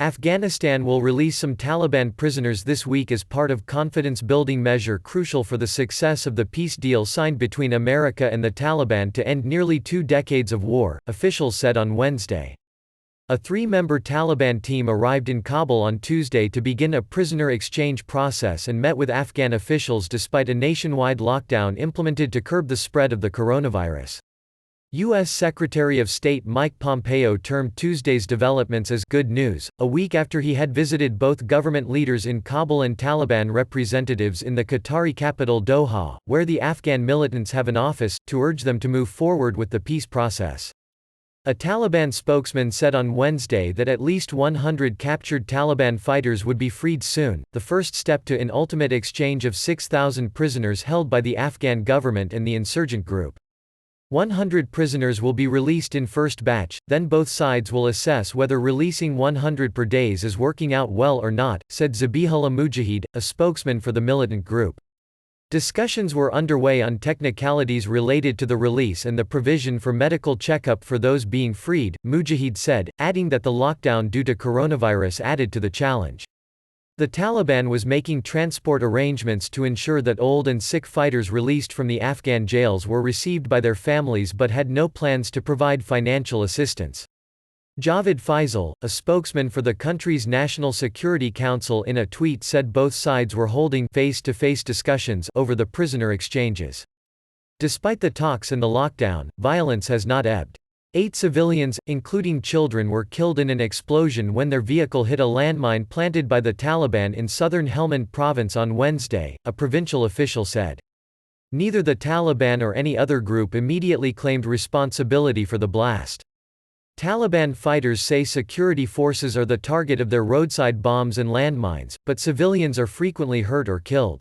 Afghanistan will release some Taliban prisoners this week as part of confidence-building measure crucial for the success of the peace deal signed between America and the Taliban to end nearly 2 decades of war, officials said on Wednesday. A 3-member Taliban team arrived in Kabul on Tuesday to begin a prisoner exchange process and met with Afghan officials despite a nationwide lockdown implemented to curb the spread of the coronavirus. U.S. Secretary of State Mike Pompeo termed Tuesday's developments as good news, a week after he had visited both government leaders in Kabul and Taliban representatives in the Qatari capital Doha, where the Afghan militants have an office, to urge them to move forward with the peace process. A Taliban spokesman said on Wednesday that at least 100 captured Taliban fighters would be freed soon, the first step to an ultimate exchange of 6,000 prisoners held by the Afghan government and the insurgent group. 100 prisoners will be released in first batch, then both sides will assess whether releasing 100 per day is working out well or not, said Zabihullah Mujahid, a spokesman for the militant group. Discussions were underway on technicalities related to the release and the provision for medical checkup for those being freed, Mujahid said, adding that the lockdown due to coronavirus added to the challenge. The Taliban was making transport arrangements to ensure that old and sick fighters released from the Afghan jails were received by their families but had no plans to provide financial assistance. Javed Faisal, a spokesman for the country's National Security Council, in a tweet said both sides were holding face-to-face discussions over the prisoner exchanges. Despite the talks and the lockdown, violence has not ebbed. 8 civilians, including children, were killed in an explosion when their vehicle hit a landmine planted by the Taliban in southern Helmand province on Wednesday, a provincial official said. Neither the Taliban or any other group immediately claimed responsibility for the blast. Taliban fighters say security forces are the target of their roadside bombs and landmines, but civilians are frequently hurt or killed.